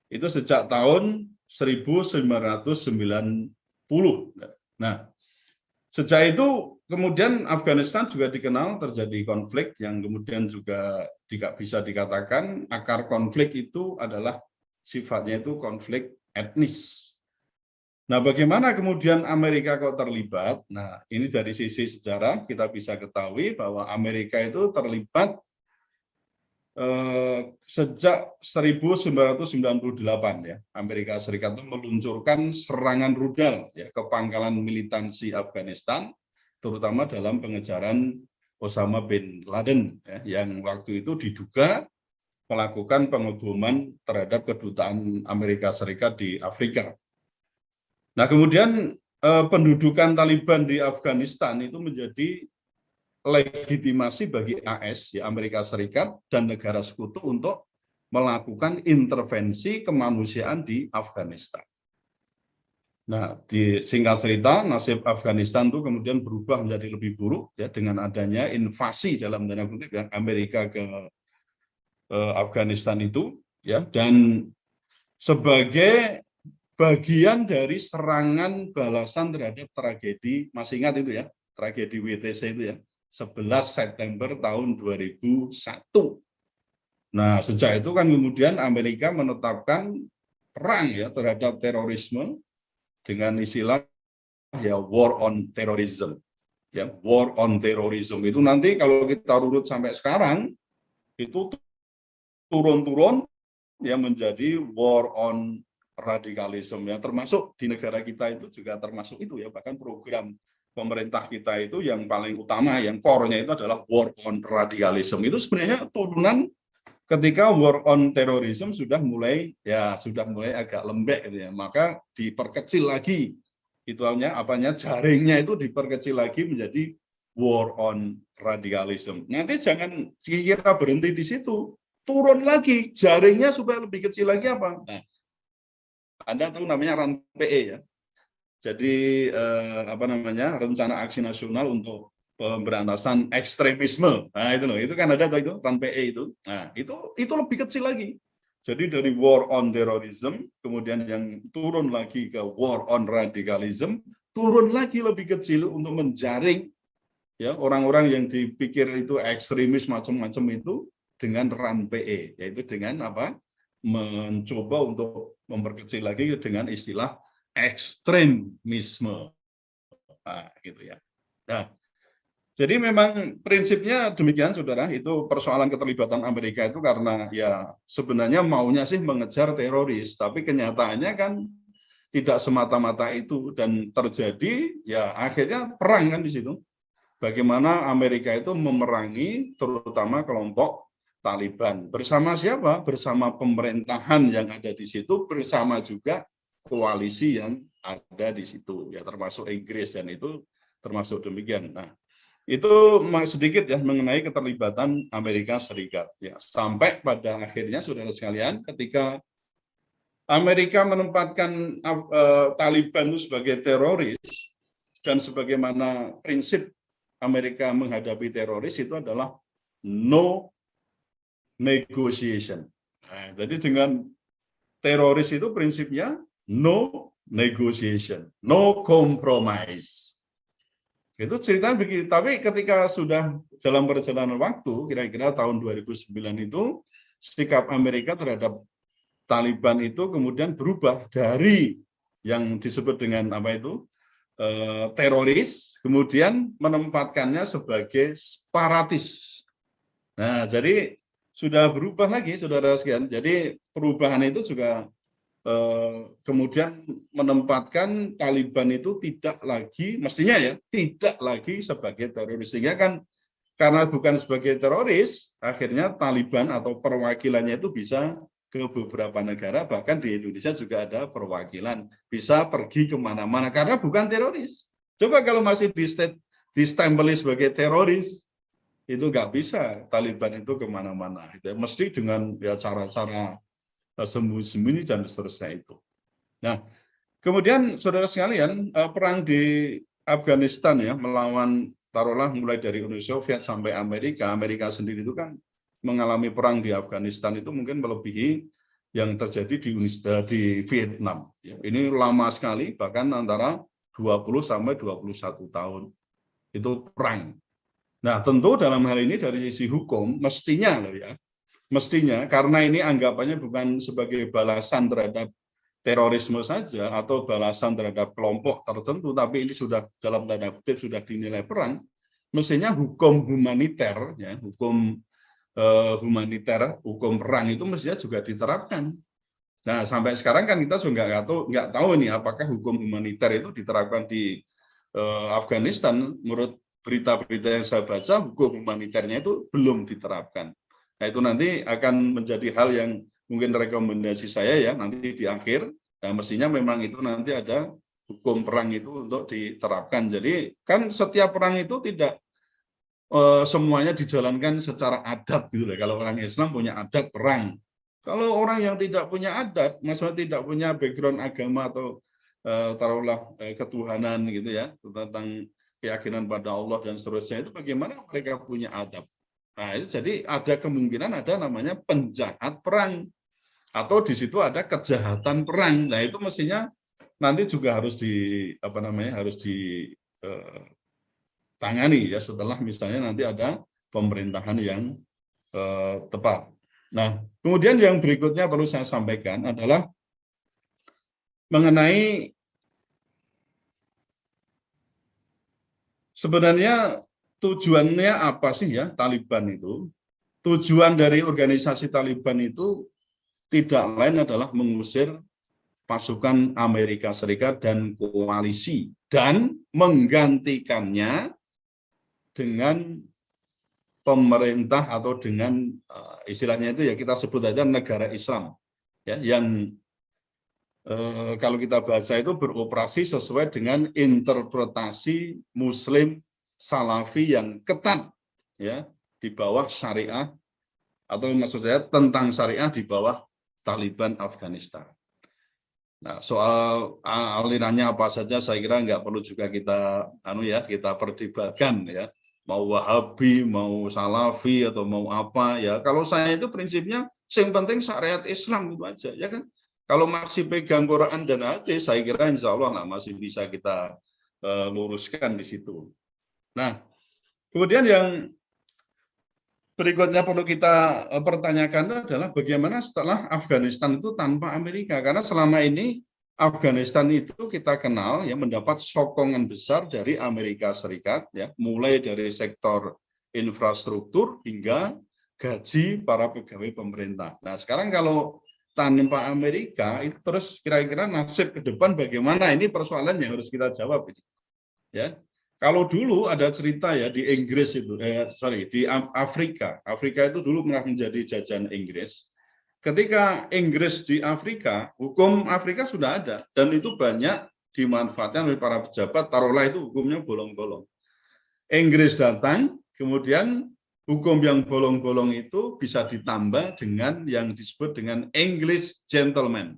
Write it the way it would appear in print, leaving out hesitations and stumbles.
Itu sejak tahun 1990. Nah, sejak itu kemudian Afghanistan juga dikenal terjadi konflik yang kemudian juga tidak bisa dikatakan akar konflik itu adalah sifatnya itu konflik etnis. Nah, bagaimana kemudian Amerika kok terlibat? Nah, ini dari sisi sejarah kita bisa ketahui bahwa Amerika itu terlibat sejak 1998 ya. Amerika Serikat itu meluncurkan serangan rudal ya ke pangkalan militansi Afghanistan, terutama dalam pengejaran Osama bin Laden ya, yang waktu itu diduga melakukan pengeboman terhadap kedutaan Amerika Serikat di Afrika. Nah, kemudian pendudukan Taliban di Afghanistan itu menjadi legitimasi bagi AS, ya Amerika Serikat, dan negara sekutu untuk melakukan intervensi kemanusiaan di Afghanistan. Nah, di singkat cerita, nasib Afghanistan itu kemudian berubah menjadi lebih buruk ya dengan adanya invasi dalam tanda kutip ya Amerika ke Afghanistan itu ya, dan sebagai bagian dari serangan balasan terhadap tragedi, masih ingat itu ya, tragedi WTC itu ya, 11 September tahun 2001. Nah, sejak itu kan kemudian Amerika menetapkan perang ya terhadap terorisme dengan istilah ya war on terrorism. Ya, war on terrorism itu nanti kalau kita urut sampai sekarang itu turun-turun ya menjadi war on radikalisme ya, termasuk di negara kita itu juga termasuk itu ya, bahkan program pemerintah kita itu yang paling utama, yang core-nya itu adalah war on radikalisme. Itu sebenarnya turunan ketika war on terrorism sudah mulai agak lembek gitu ya, maka diperkecil lagi itu apanya jaringnya itu diperkecil lagi menjadi war on radikalisme. Nanti jangan kira berhenti di situ, turun lagi jaringnya supaya lebih kecil lagi apa? Nah, Anda tahu namanya RAN-PE ya. Jadi rencana aksi nasional untuk pemberantasan ekstremisme. Nah, itu loh, itu kan ada tuh itu RAN-PE itu. Nah, itu lebih kecil lagi. Jadi dari war on terrorism, kemudian yang turun lagi ke war on radikalisme, turun lagi lebih kecil untuk menjaring ya orang-orang yang dipikir itu ekstremis macam-macam itu dengan RAN-PE, yaitu dengan apa? Mencoba untuk memperkecil lagi dengan istilah ekstremisme. Nah, gitu ya. Nah, jadi memang prinsipnya demikian, saudara. Itu persoalan keterlibatan Amerika itu karena ya sebenarnya maunya sih mengejar teroris, tapi kenyataannya kan tidak semata-mata itu, dan terjadi ya akhirnya perang kan di situ. Bagaimana Amerika itu memerangi terutama kelompok Taliban. Bersama siapa? Bersama pemerintahan yang ada di situ, bersama juga koalisi yang ada di situ, ya termasuk Inggris, dan itu termasuk demikian. Nah, itu sedikit ya mengenai keterlibatan Amerika Serikat. Ya, sampai pada akhirnya, saudara sekalian, ketika Amerika menempatkan Taliban itu sebagai teroris, dan sebagaimana prinsip Amerika menghadapi teroris itu adalah no negotiation. Nah, jadi dengan teroris itu prinsipnya no negotiation, no compromise. Itu ceritanya begitu. Tapi ketika sudah dalam perjalanan waktu, kira-kira tahun 2009 itu, sikap Amerika terhadap Taliban itu kemudian berubah dari yang disebut dengan apa itu teroris, kemudian menempatkannya sebagai separatis. Nah, jadi sudah berubah lagi, saudara sekalian. Jadi perubahan itu juga kemudian menempatkan Taliban itu tidak lagi, mestinya ya, tidak lagi sebagai teroris. Sehingga kan karena bukan sebagai teroris, akhirnya Taliban atau perwakilannya itu bisa ke beberapa negara, bahkan di Indonesia juga ada perwakilan, bisa pergi kemana-mana karena bukan teroris. Coba kalau masih distempeli sebagai teroris, itu nggak bisa Taliban itu kemana-mana. Mesti dengan ya cara-cara sembunyi-sembunyi dan seterusnya itu. Nah, kemudian saudara sekalian, perang di Afghanistan ya melawan taruhlah mulai dari Uni Soviet sampai Amerika. Amerika sendiri itu kan mengalami perang di Afghanistan itu mungkin melebihi yang terjadi di Vietnam. Ini lama sekali, bahkan antara 20 sampai 21 tahun. Itu perang. Nah, tentu dalam hal ini dari sisi hukum, mestinya karena ini anggapannya bukan sebagai balasan terhadap terorisme saja atau balasan terhadap kelompok tertentu, tapi ini sudah dalam tanda kutip sudah dinilai perang, mestinya hukum humaniter, ya, hukum perang itu mestinya juga diterapkan. Nah, sampai sekarang kan kita juga nggak tahu nih apakah hukum humaniter itu diterapkan di Afghanistan. Menurut berita-berita yang saya baca, hukum humaniternya itu belum diterapkan. Nah, itu nanti akan menjadi hal yang mungkin rekomendasi saya ya nanti di akhir. Nah, mestinya memang itu nanti ada hukum perang itu untuk diterapkan. Jadi kan setiap perang itu tidak semuanya dijalankan secara adat gitu. Kalau orang Islam punya adat perang. Kalau orang yang tidak punya adat, maksudnya tidak punya background agama atau taruhlah ketuhanan gitu ya, tentang keyakinan pada Allah dan seterusnya, itu bagaimana mereka punya adab. Nah, itu jadi ada kemungkinan ada namanya penjahat perang atau di situ ada kejahatan perang. Nah, itu mestinya nanti juga harus ditangani ya setelah misalnya nanti ada pemerintahan yang tepat. Nah, kemudian yang berikutnya perlu saya sampaikan adalah mengenai sebenarnya tujuannya apa sih ya Taliban itu? Tujuan dari organisasi Taliban itu tidak lain adalah mengusir pasukan Amerika Serikat dan koalisi dan menggantikannya dengan pemerintah atau dengan istilahnya itu ya kita sebut aja negara Islam ya yang kalau kita baca itu beroperasi sesuai dengan interpretasi Muslim Salafi yang ketat ya di bawah syariah atau maksud saya tentang syariah di bawah Taliban Afghanistan. Nah, soal alirannya apa saja saya kira nggak perlu juga kita kita perdebatkan ya. Mau Wahabi, mau Salafi atau mau apa ya. Kalau saya itu prinsipnya yang penting syariat Islam itu aja ya kan. Kalau masih pegang Quran dan hadis saya kira insya Allah masih bisa kita luruskan di situ. Nah, kemudian yang berikutnya perlu kita pertanyakan adalah bagaimana setelah Afghanistan itu tanpa Amerika. Karena selama ini Afghanistan itu kita kenal ya mendapat sokongan besar dari Amerika Serikat ya, mulai dari sektor infrastruktur hingga gaji para pegawai pemerintah. Nah, sekarang kalau tanpa Amerika itu terus kira-kira nasib ke depan bagaimana, ini persoalan yang harus kita jawab ini. Ya. Kalau dulu ada cerita ya di Inggris itu, di Afrika. Afrika itu dulu pernah menjadi jajahan Inggris. Ketika Inggris di Afrika, hukum Afrika sudah ada dan itu banyak dimanfaatkan oleh para pejabat. Taruhlah itu hukumnya bolong-bolong. Inggris datang, kemudian hukum yang bolong-bolong itu bisa ditambah dengan yang disebut dengan English gentleman.